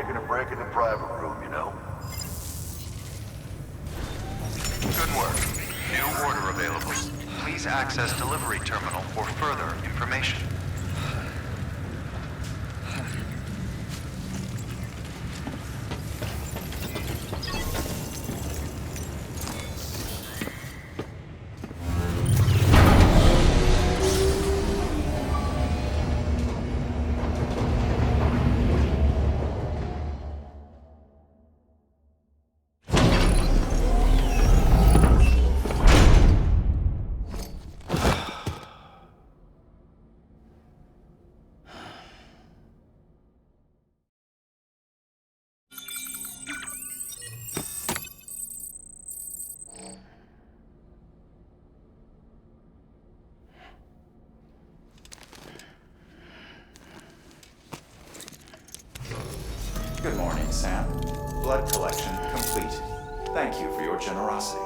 taking a break in the private room, you know. Good work. New order available. Please access delivery terminal for further information. Good morning, Sam. Blood collection complete. Thank you for your generosity.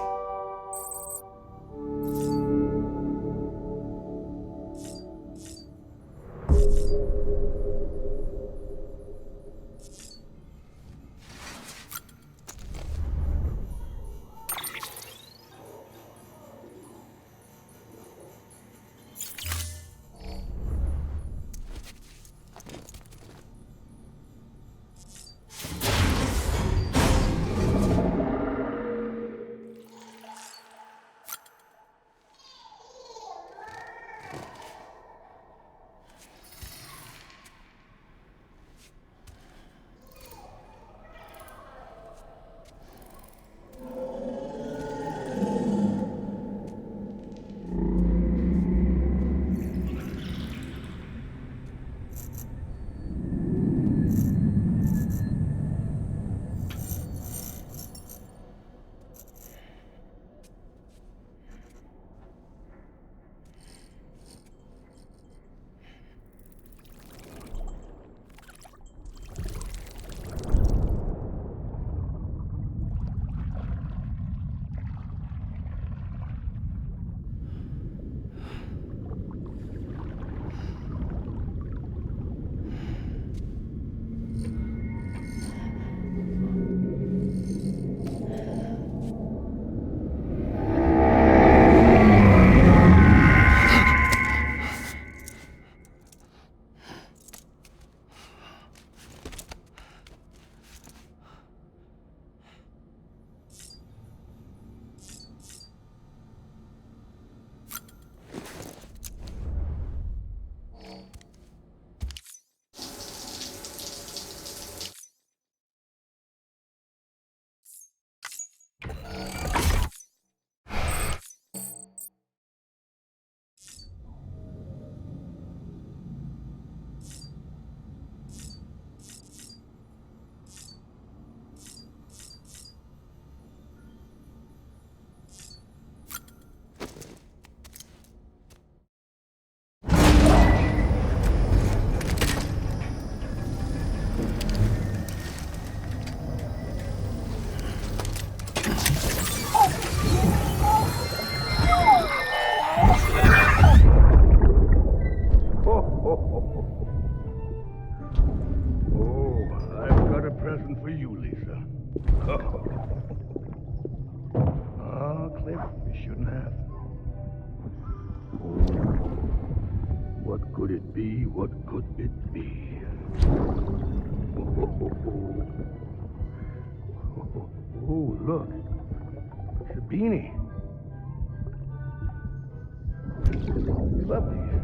What could it be? What could it be? Oh, look. It's a beanie. Love these.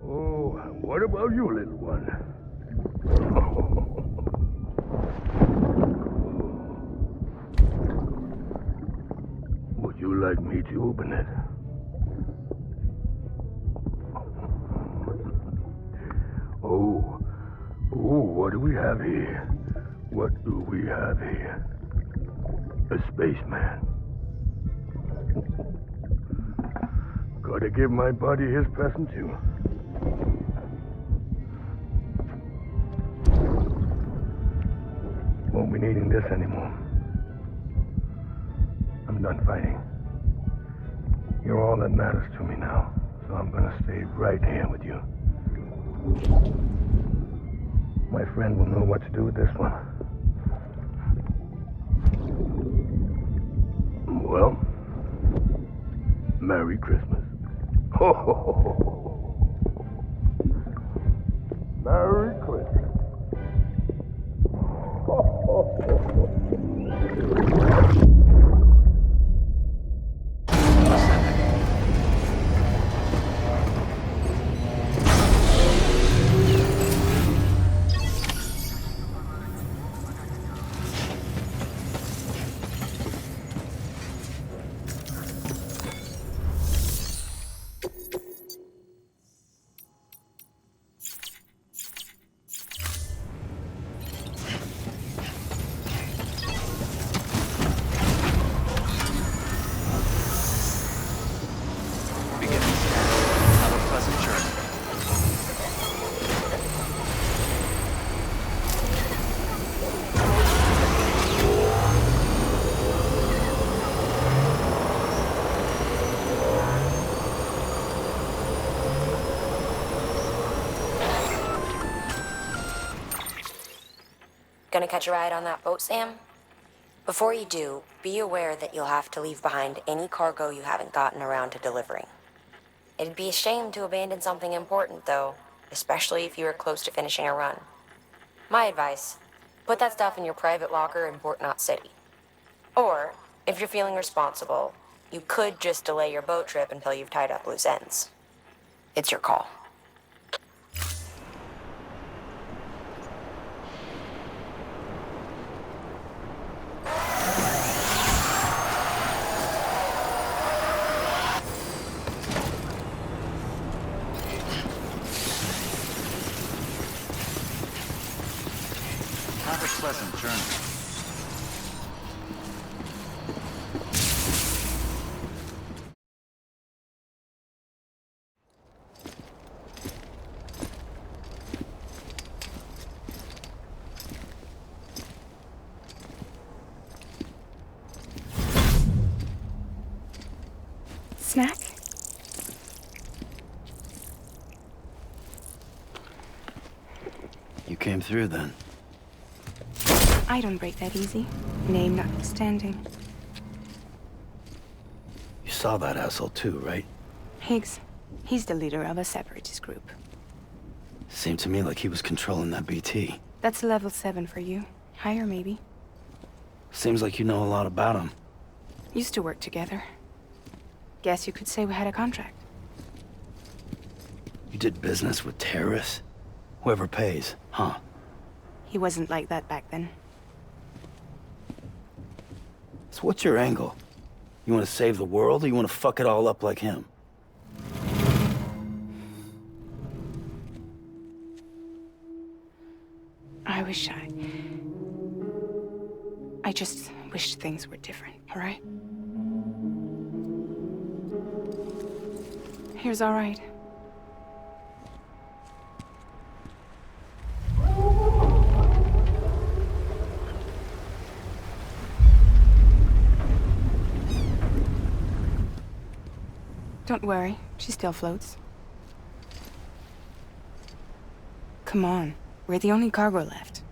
Oh, what about you, little one? Would you like me to open it? Oh, what do we have here? What do we have here? A spaceman. Gotta give my buddy his present too. Won't be needing this anymore. I'm done fighting. You're all that matters to me now, so so I'm gonna stay right here with you. My friend will know what to do with this one. Well, Merry Christmas. Ho, ho, ho, ho, ho. Merry Christmas. Ho, ho, ho, ho. Have a pleasant journey. Gonna catch a ride on that boat, Sam? Before you do, be aware that you'll have to leave behind any cargo you haven't gotten around to delivering. It'd be a shame to abandon something important, though, especially if you were close to finishing a run. My advice, put that stuff in your private locker in Port Knot City. Or, if you're feeling responsible, you could just delay your boat trip until you've tied up loose ends. It's your call. Have a pleasant journey. Snack? You came through then. I don't break that easy. Name notwithstanding. You saw that asshole too, right? Higgs. He's the leader of a separatist group. Seemed to me like he was controlling that BT. That's level 7 for you. Higher, maybe. Seems like you know a lot about him. Used to work together. Guess you could say we had a contract. You did business with terrorists? Whoever pays, huh? He wasn't like that back then. So what's your angle? You want to save the world, or you want to fuck it all up like him? I just wished things were different, all right? Here's all right. Don't worry, she still floats. Come on, we're the only cargo left.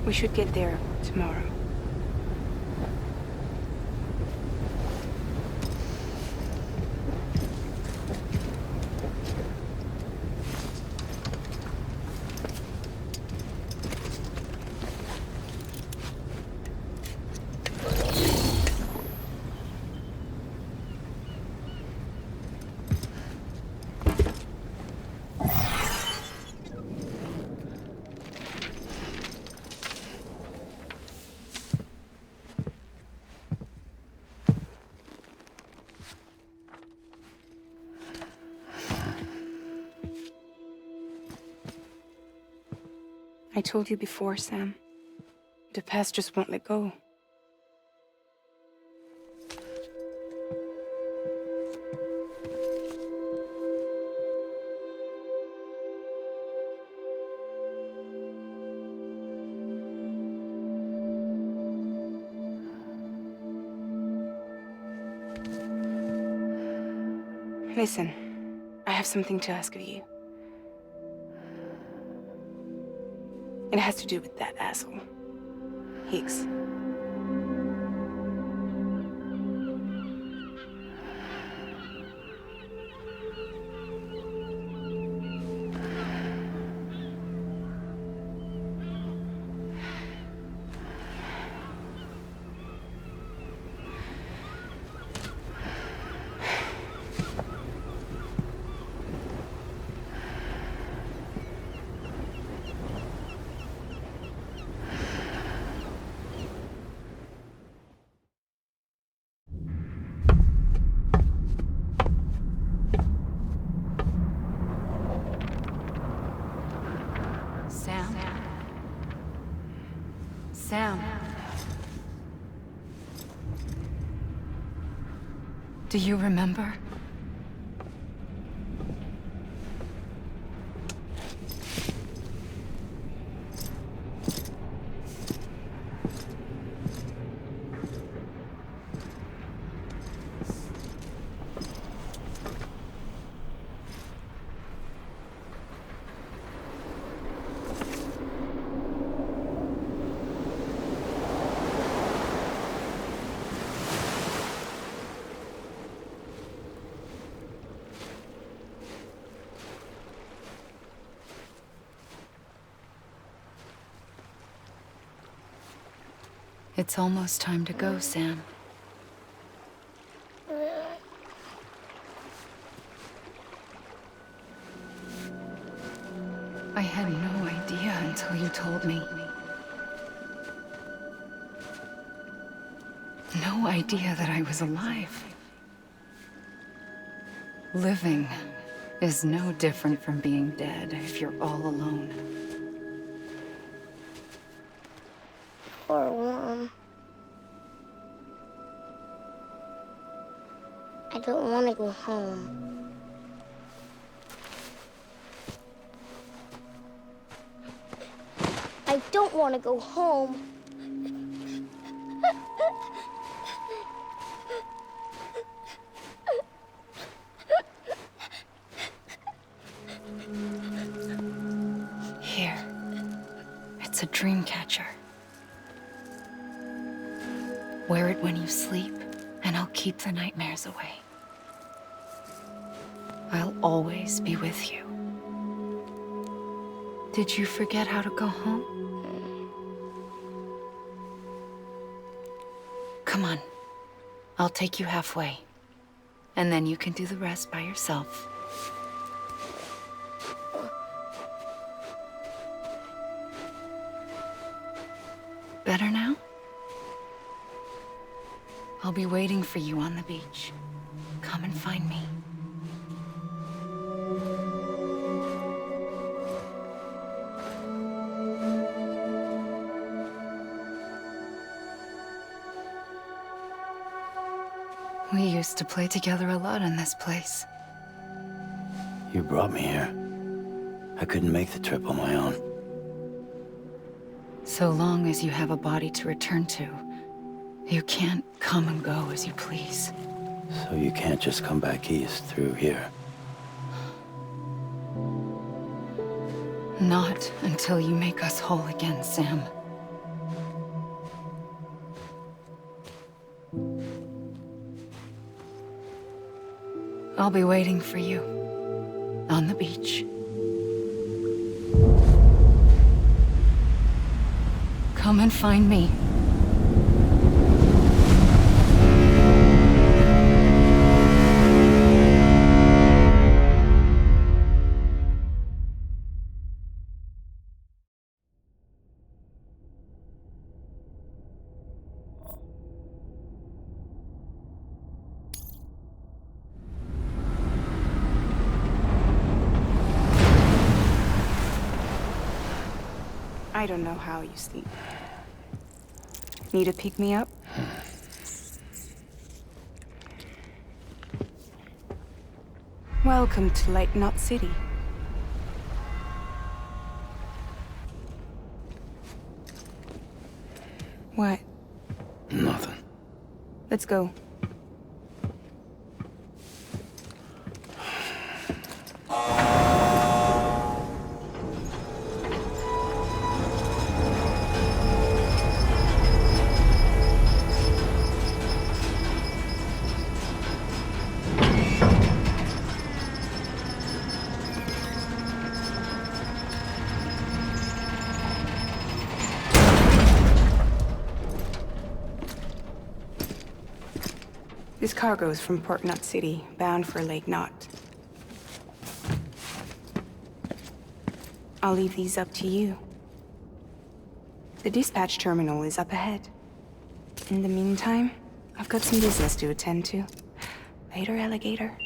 We should get there tomorrow. I told you before, Sam. The past just won't let go. Listen, I have something to ask of you. It has to do with that asshole, Higgs. Sam. Do you remember? It's almost time to go, Sam. I had no idea until you told me. No idea that I was alive. Living is no different from being dead if you're all alone. Or warm. I don't want to go home. I don't want to go home. Here. It's a dream catcher. Wear it when you sleep, and I'll keep the nightmares away. I'll always be with you. Did you forget how to go home? Come on. I'll take you halfway. And then you can do the rest by yourself. Better now? I'll be waiting for you on the beach. Come and find me. We used to play together a lot in this place. You brought me here. I couldn't make the trip on my own. So long as you have a body to return to, you can't come and go as you please. So you can't just come back east through here? Not until you make us whole again, Sam. I'll be waiting for you on the beach. Come and find me. I don't know how you sleep. Need a pick-me-up? Welcome to Lake Knot City. What? Nothing. Let's go. This cargo is from Port Knot City, bound for Lake Knot. I'll leave these up to you. The dispatch terminal is up ahead. In the meantime, I've got some business to attend to. Later, alligator.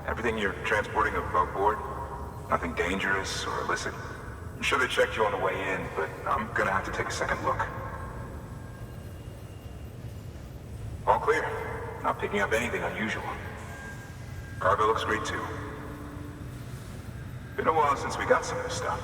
Everything you're transporting above board? Nothing dangerous or illicit? I'm sure they checked you on the way in, but I'm gonna have to take a second look. All clear. Not picking up anything unusual. Cargo looks great too. Been a while since we got some of this stuff.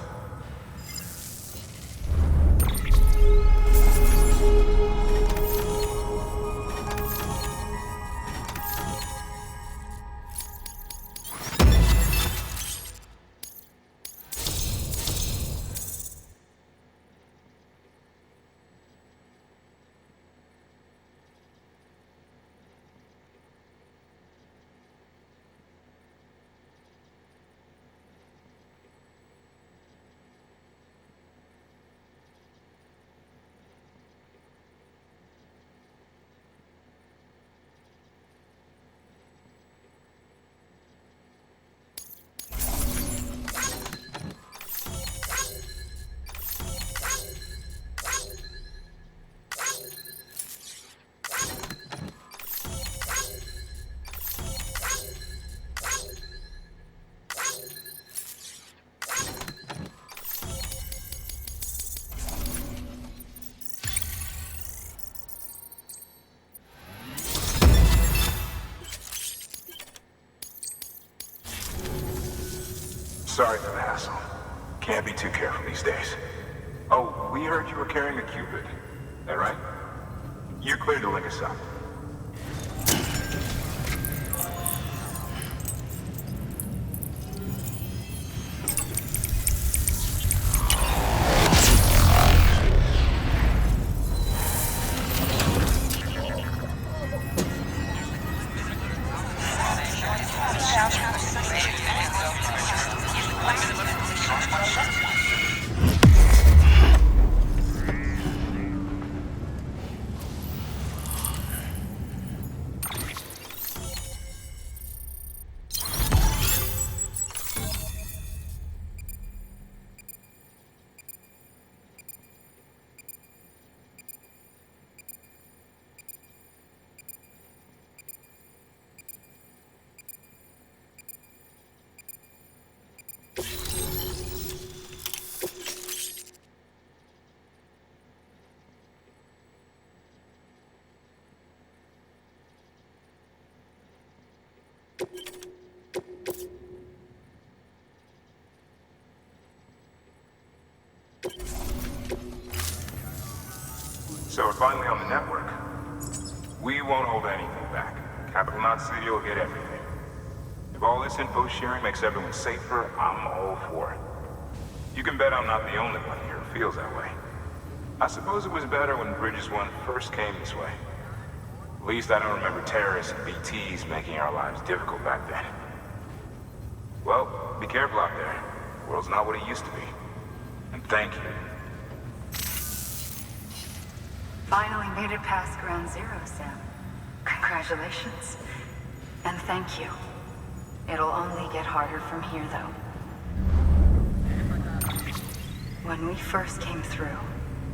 Sorry for the hassle. Can't be too careful these days. Oh, we heard you were carrying a Cupid. That right? You're cleared to link us up. So we're finally on the network. We won't hold anything back. Capital Knot City will get everything. If all this info sharing makes everyone safer, I'm all for it. You can bet I'm not the only one here who feels that way. I suppose it was better when Bridges 1 first came this way. At least I don't remember terrorists and BTs making our lives difficult back then. Well, be careful out there. The world's not what it used to be. And thank you. Finally made it past Ground Zero, Sam. Congratulations. And thank you. It'll only get harder from here, though. When we first came through,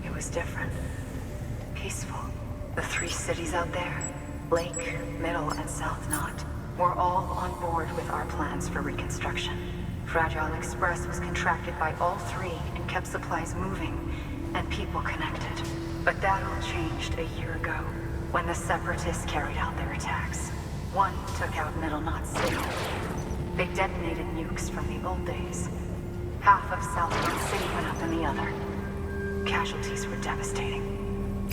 it was different. Peaceful. The 3 cities out there, Lake, Middle, and South Knot, were all on board with our plans for reconstruction. Fragile Express was contracted by all 3 and kept supplies moving and people connected. But that all changed a year ago, when the Separatists carried out their attacks. One took out Middle Knot City. They detonated nukes from the old days. Half of South Knot City went up in the other. Casualties were devastating.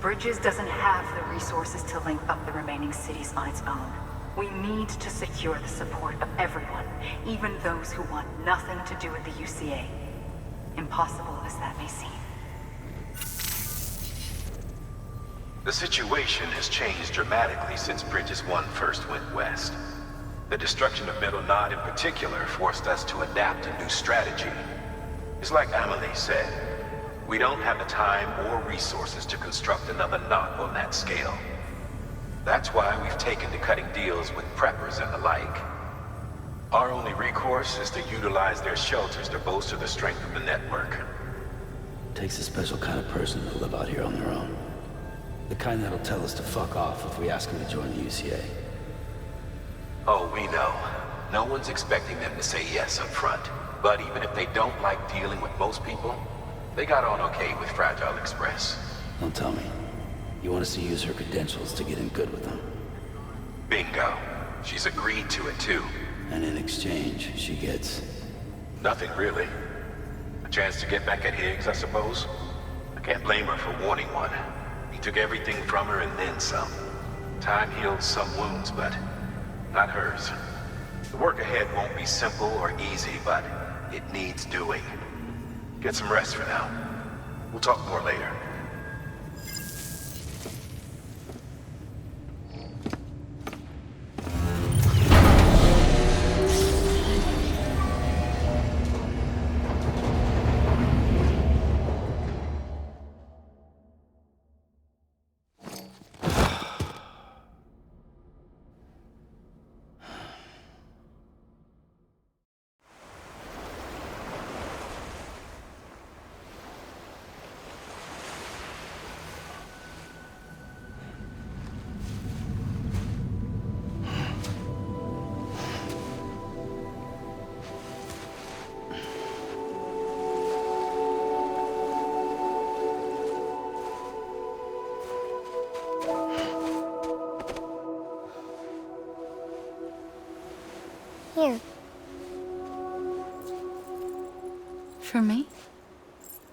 Bridges doesn't have the resources to link up the remaining cities on its own. We need to secure the support of everyone, even those who want nothing to do with the UCA. Impossible as that may seem. The situation has changed dramatically since Bridges 1 first went west. The destruction of Middle Knot in particular forced us to adapt a new strategy. It's like Amelie said, we don't have the time or resources to construct another knot on that scale. That's why we've taken to cutting deals with preppers and the like. Our only recourse is to utilize their shelters to bolster the strength of the network. Takes a special kind of person to live out here on their own. The kind that'll tell us to fuck off if we ask them to join the UCA. Oh, we know. No one's expecting them to say yes up front. But even if they don't like dealing with most people, they got on okay with Fragile Express. Don't tell me. You want us to use her credentials to get in good with them? Bingo. She's agreed to it too. And in exchange, she gets... Nothing really. A chance to get back at Higgs, I suppose. I can't blame her for wanting one. He took everything from her and then some. Time heals some wounds, but not hers. The work ahead won't be simple or easy, but it needs doing. Get some rest for now. We'll talk more later. For me?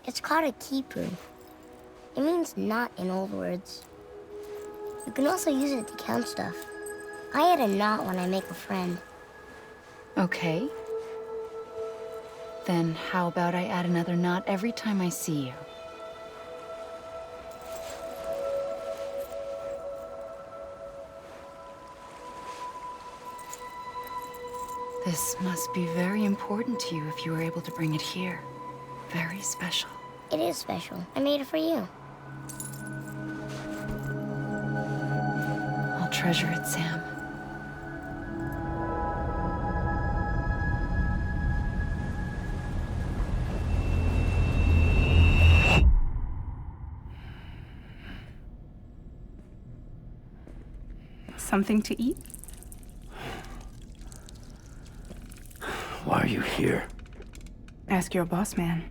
It's called a kipu. It means knot in old words. You can also use it to count stuff. I add a knot when I make a friend. Okay. Then how about I add another knot every time I see you? This must be very important to you if you were able to bring it here. Very special. It is special. I made it for you. I'll treasure it, Sam. Something to eat? Why are you here? Ask your boss man.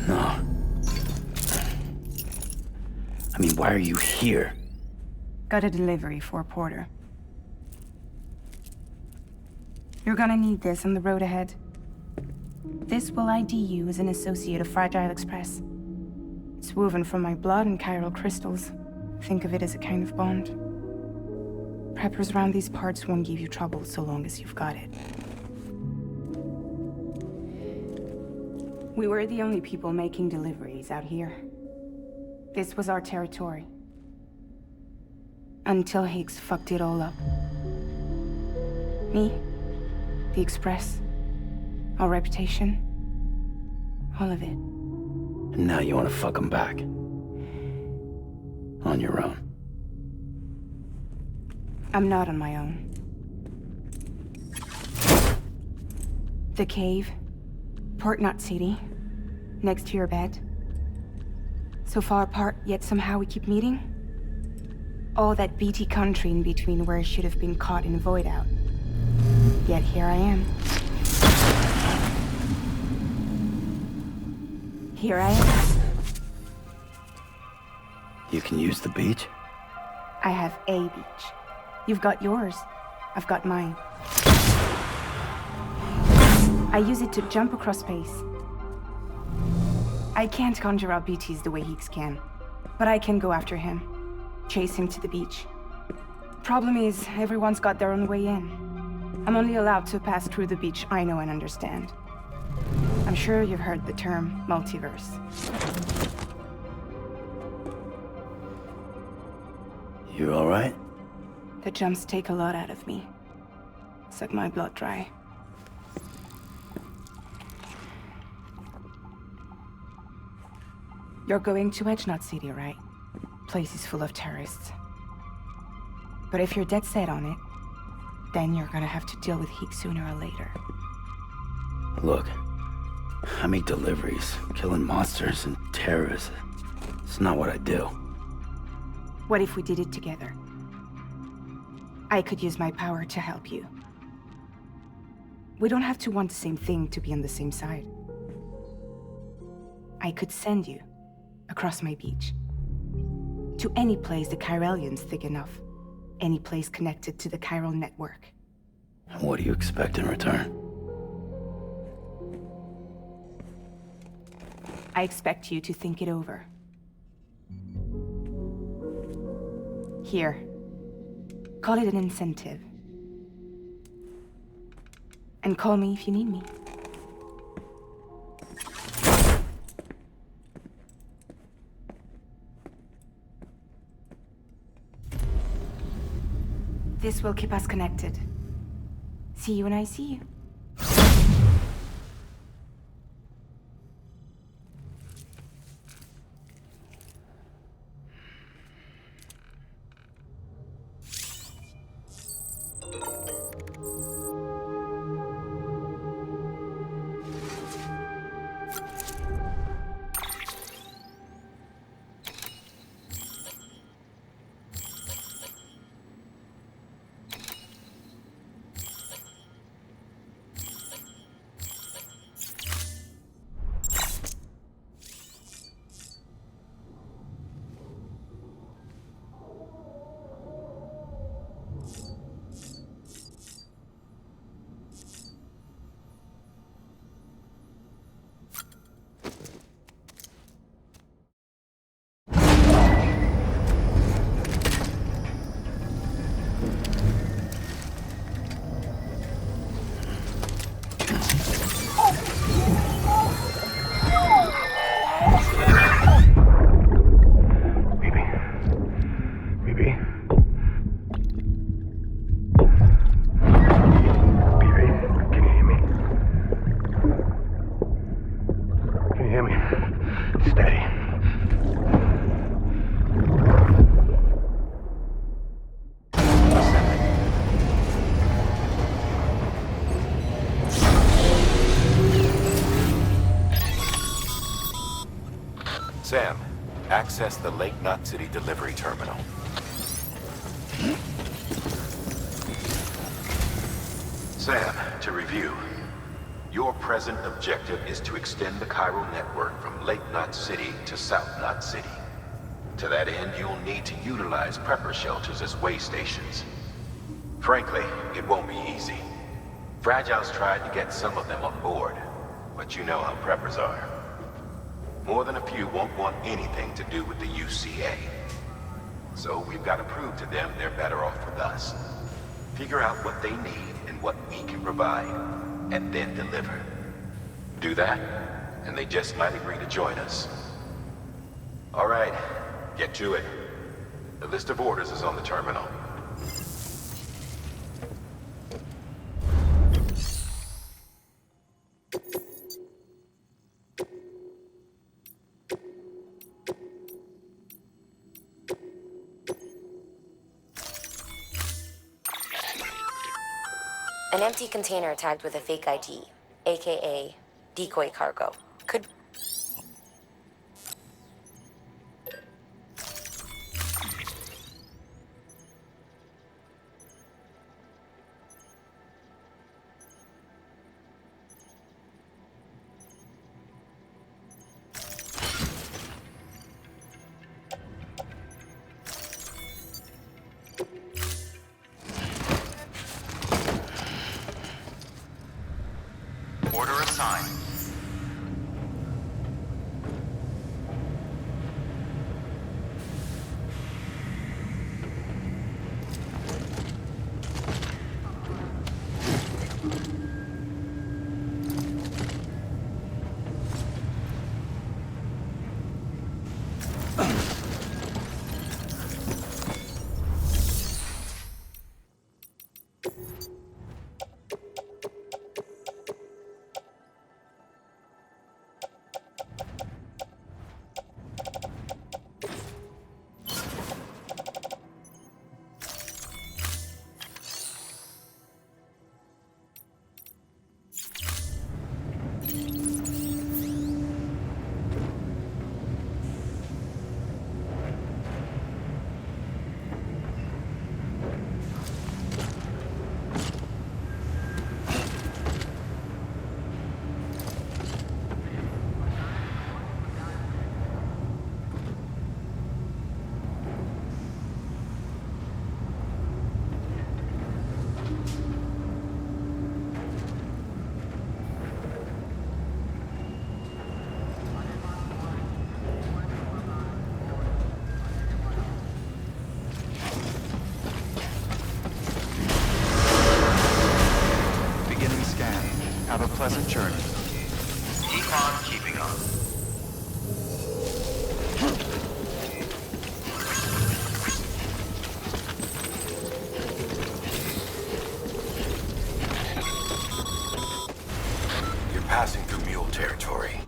No. I mean, why are you here? Got a delivery for a porter. You're gonna need this on the road ahead. This will ID you as an associate of Fragile Express. It's woven from my blood and chiral crystals. Think of it as a kind of bond. Preppers around these parts won't give you trouble so long as you've got it. We were the only people making deliveries out here. This was our territory. Until Higgs fucked it all up. Me, the Express, our reputation, all of it. And now you want to fuck him back. On your own. I'm not on my own. The cave, Port Knot City, next to your bed. So far apart, yet somehow we keep meeting. All that BT country in between where I should have been caught in a void out. Yet here I am. Here I am. You can use the beach? I have a beach. You've got yours. I've got mine. I use it to jump across space. I can't conjure up BTs the way Higgs can, but I can go after him, chase him to the beach. Problem is, everyone's got their own way in. I'm only allowed to pass through the beach I know and understand. I'm sure you've heard the term multiverse. You all right? The jumps take a lot out of me. Suck my blood dry. You're going to Edge Knot City, right? Place is full of terrorists. But if you're dead set on it, then you're gonna have to deal with Higgs sooner or later. Look, I make deliveries, killing monsters and terrorists. It's not what I do. What if we did it together? I could use my power to help you. We don't have to want the same thing to be on the same side. I could send you across my beach. To any place the Chiralian's thick enough. Any place connected to the chiral network. What do you expect in return? I expect you to think it over. Here. Call it an incentive. And call me if you need me. This will keep us connected. See you when I see you. Sam, access the Lake Knot City delivery terminal. Sam, to review. Your present objective is to extend the Cairo network from Lake Knot City to South Knot City. To that end, you'll need to utilize prepper shelters as way stations. Frankly, it won't be easy. Fragile's tried to get some of them on board, but you know how preppers are. More than a few won't want anything to do with the UCA. So we've got to prove to them they're better off with us. Figure out what they need and what we can provide, and then deliver. Do that, and they just might agree to join us. All right, get to it. The list of orders is on the terminal. An empty container tagged with a fake ID, aka decoy cargo, could... Order assigned. Have a pleasant journey. Keep on keeping on. You're passing through mule territory.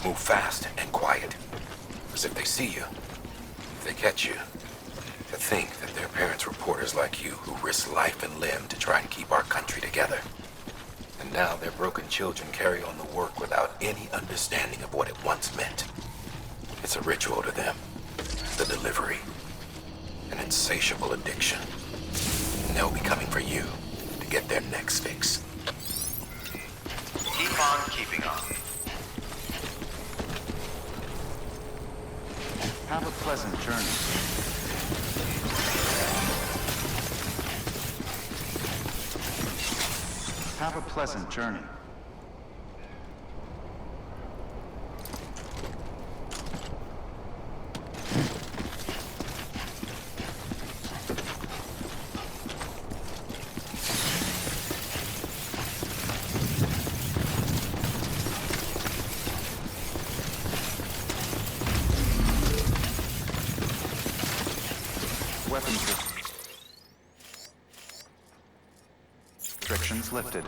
Move fast and quiet. As if they see you. If they catch you. To think that their parents were porters like you who risked life and limb to try and keep our country together. And now their broken children carry on the work without any understanding of what it once meant. It's a ritual to them. The delivery. An insatiable addiction. And they'll be coming for you to get their necks fixed. Keep on keeping on. Have a pleasant journey. Have a pleasant journey. Weapons restrictions lifted.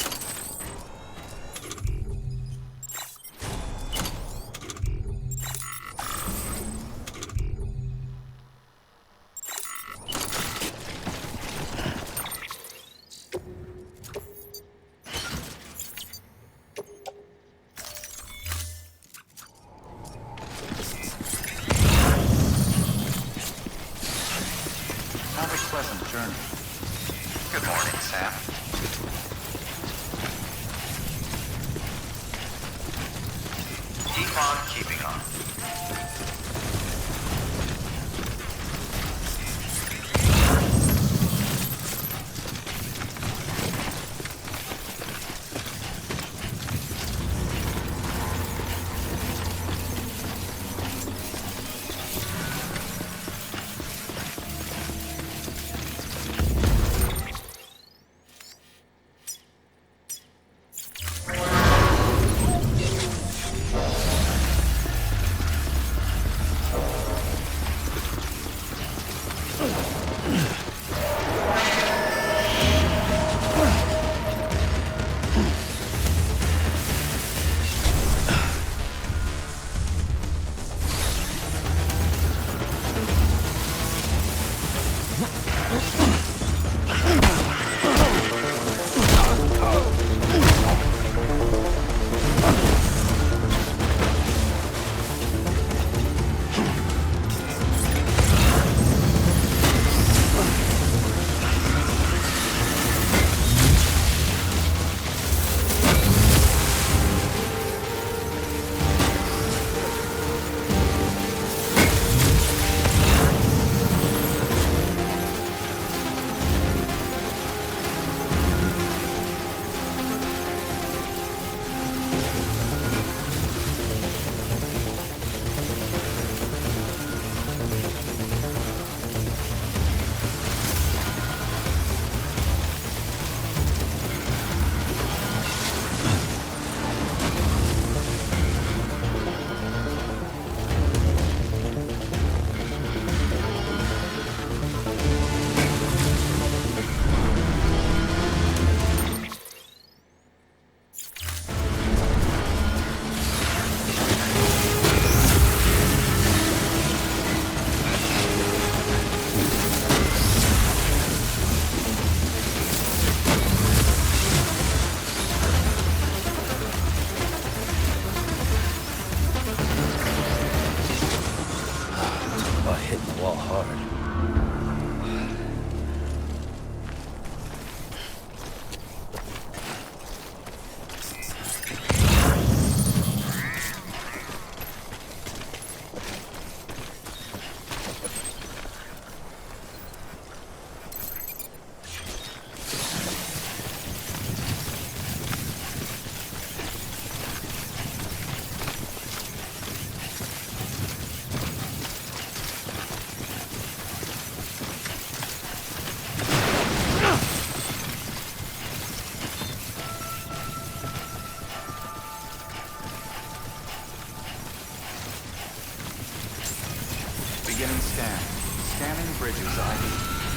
Bridges ID.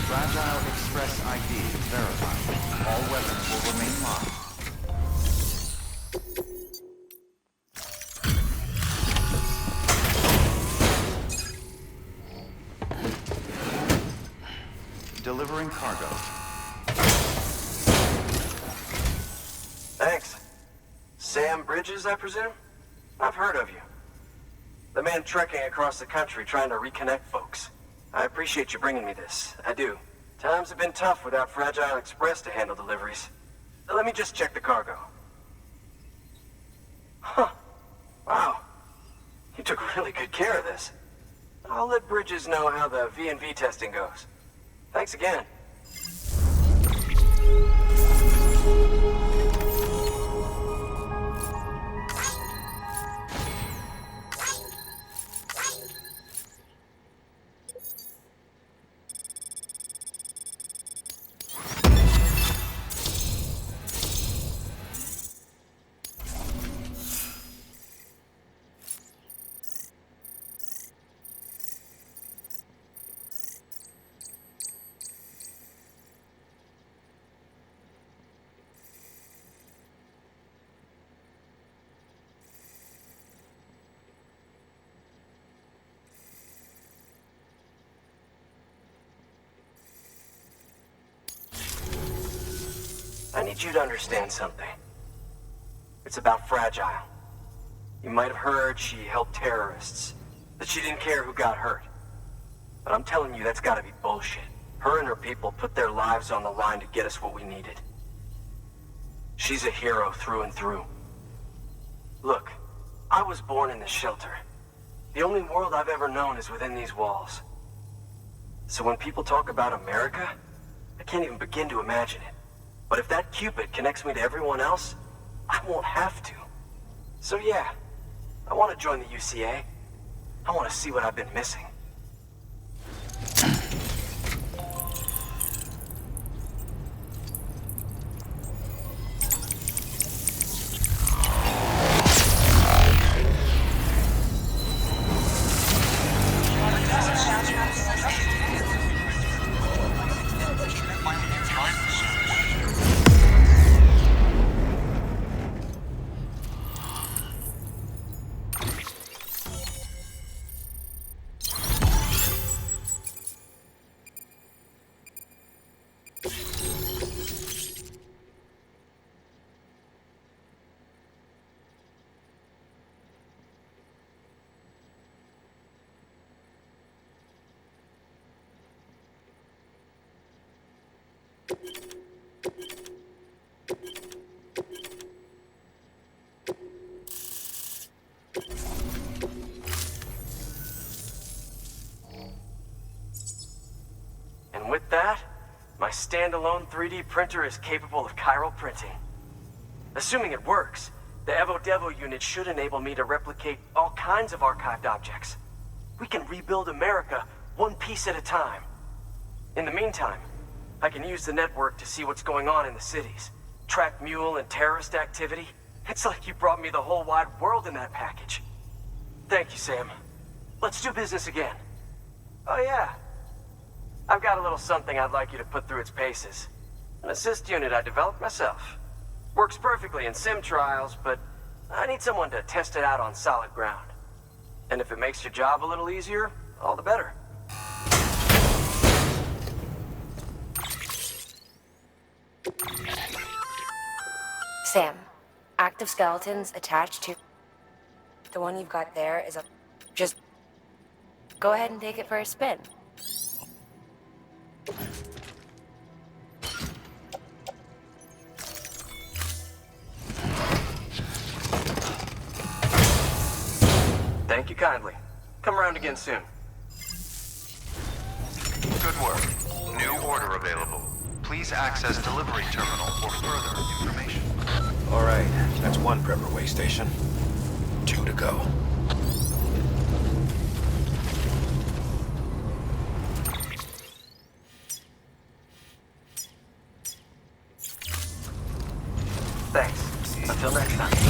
Fragile Express ID verified. All weapons will remain locked. Delivering cargo. Thanks. Sam Bridges, I presume? I've heard of you. The man trekking across the country trying to reconnect folks. I appreciate you bringing me this. I do. Times have been tough without Fragile Express to handle deliveries. Let me just check the cargo. Huh. Wow. You took really good care of this. I'll let Bridges know how the V&V testing goes. Thanks again. I need you to understand something. It's about Fragile. You might have heard she helped terrorists, that she didn't care who got hurt. But I'm telling you, that's gotta be bullshit. Her and her people put their lives on the line to get us what we needed. She's a hero through and through. Look, I was born in this shelter. The only world I've ever known is within these walls. So when people talk about America, I can't even begin to imagine it. But if that Cupid connects me to everyone else, I won't have to. So yeah, I want to join the UCA. I want to see what I've been missing. And with that, my standalone 3D printer is capable of chiral printing. Assuming it works, the Evo Devo unit should enable me to replicate all kinds of archived objects. We can rebuild America one piece at a time. In the meantime, I can use the network to see what's going on in the cities, track mule and terrorist activity. It's like you brought me the whole wide world in that package. Thank you, Sam. Let's do business again. Oh yeah. I've got a little something I'd like you to put through its paces. An assist unit I developed myself. Works perfectly in sim trials, but I need someone to test it out on solid ground. And if it makes your job a little easier, all the better. Sam, active skeletons attached to the one you've got there is a... Just go ahead and take it for a spin. Thank you kindly. Come around again soon. Good work. New order available. Please access delivery terminal for further information. All right, that's one prepper way station. 2 to go. Thanks. Until next time.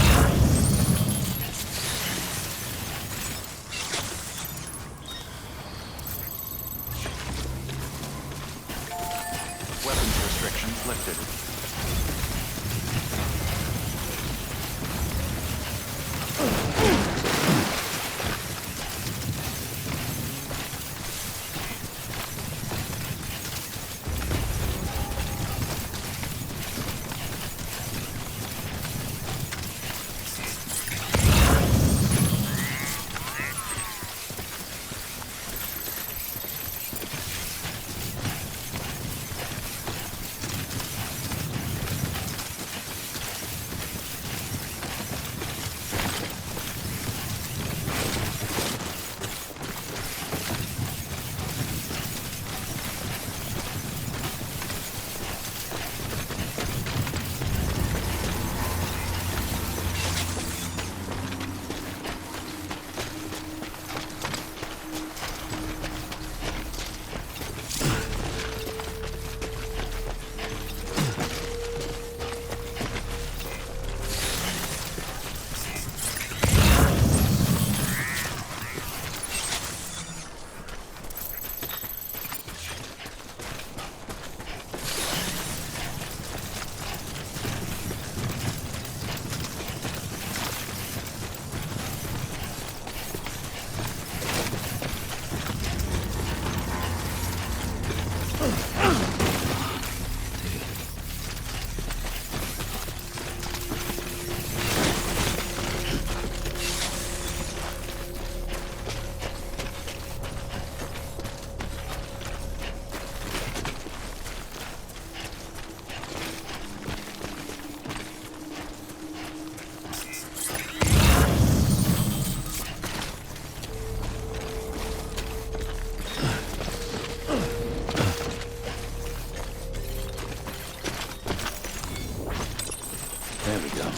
There we go.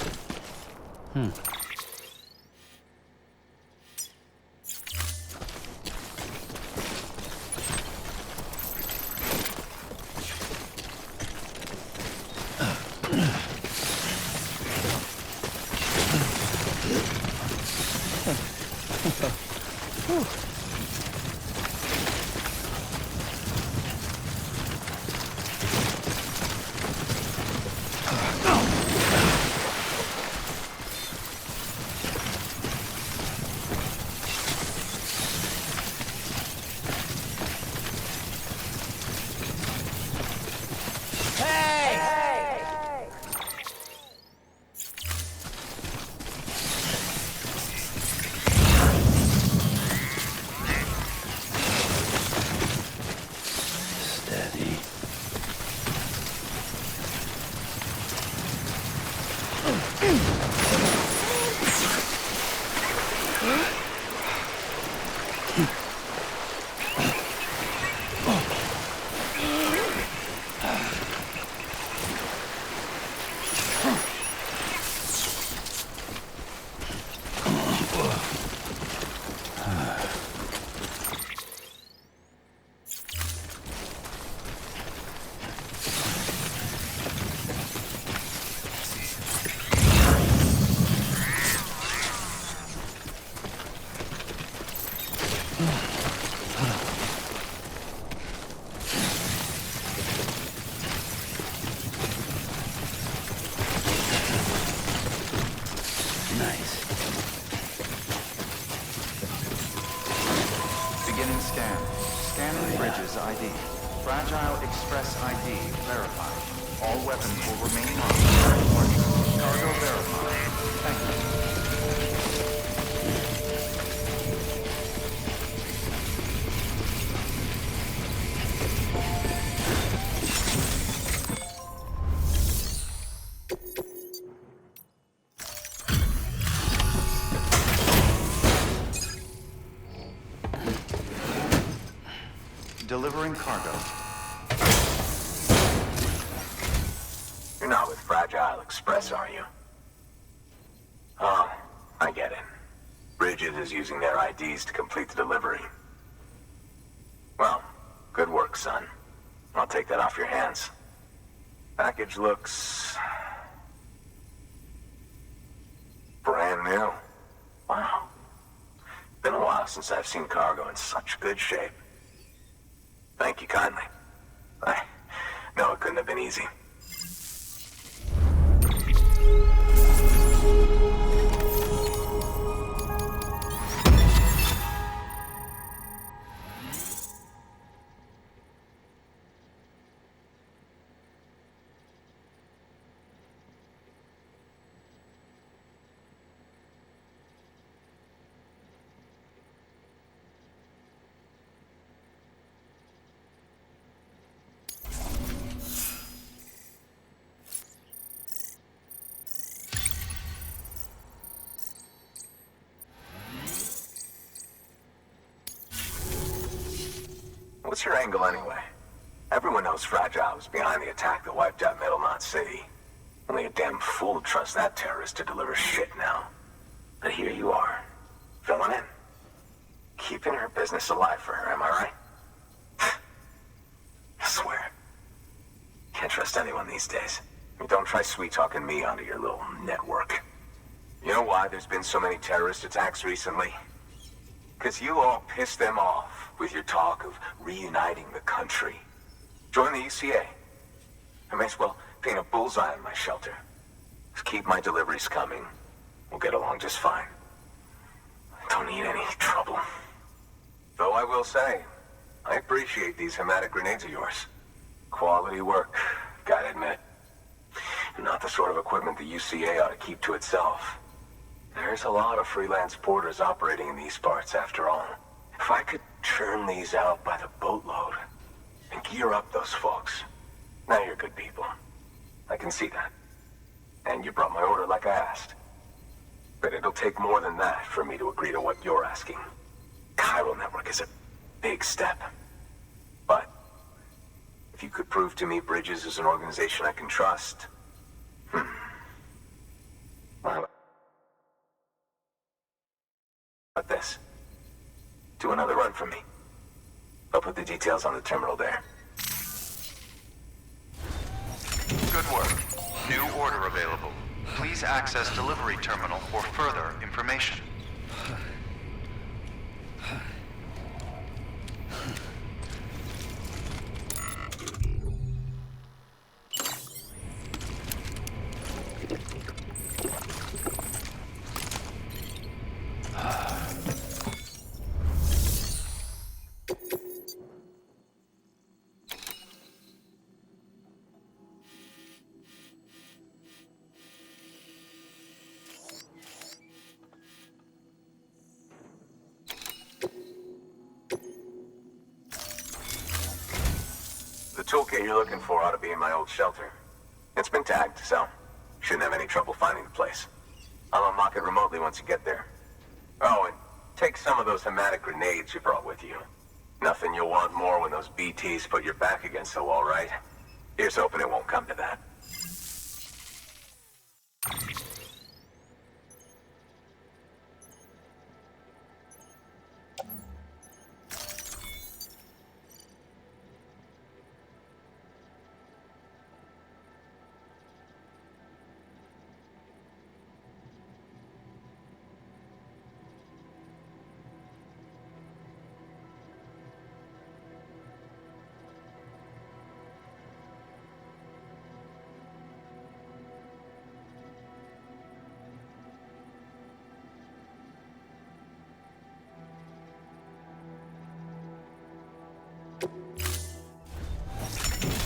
Steady. Nice. Beginning scan. Scanning Bridges ID. Fragile Express ID verified. All weapons will remain on. Cargo verified. Thank you. Delivering cargo. You're not with Fragile Express, are you? Oh, I get it. Bridges is using their IDs to complete the delivery. Well, good work, son. I'll take that off your hands. Package looks... brand new. Wow. Been a while since I've seen cargo in such good shape. Thank you kindly. I know it couldn't have been easy. What's your angle anyway? Everyone knows Fragile was behind the attack that wiped out Middle Knot City. Only a damn fool would trust that terrorist to deliver shit now. But here you are, filling in. Keeping her business alive for her, am I right? I swear. Can't trust anyone these days. And don't try sweet-talking me onto your little network. You know why there's been so many terrorist attacks recently? Because you all pissed them off with your talk of reuniting the country. Join the ECA. I may as well paint a bullseye on my shelter. Just keep my deliveries coming. We'll get along just fine. Don't need any trouble. Though I will say, I appreciate these hematic grenades of yours. Quality work, gotta admit. Not the sort of equipment the UCA ought to keep to itself. There's a lot of freelance porters operating in these parts, after all. If I could churn these out by the boatload and gear up those folks. Now you're good people. I can see that. And you brought my order like I asked. But it'll take more than that for me to agree to what you're asking. Chiral Network is a big step. But if you could prove to me Bridges is an organization I can trust, About this. Do another run for me. I'll put the details on the terminal there. Good work. New order available. Please access delivery terminal for further information. The toolkit you're looking for ought to be in my old shelter. It's been tagged, so shouldn't have any trouble finding the place. I'll unlock it remotely once you get there. Oh, and take some of those hematic grenades you brought with you. Nothing you'll want more when those BTs put your back against the wall, right? Here's hoping it won't come to that.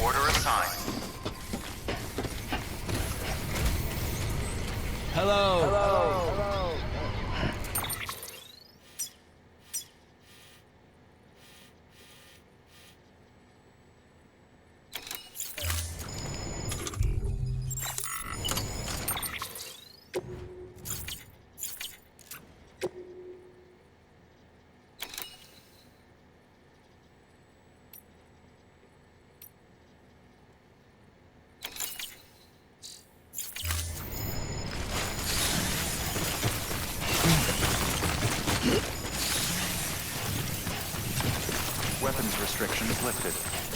Order assigned. Hello. Hello. Weapons restrictions lifted.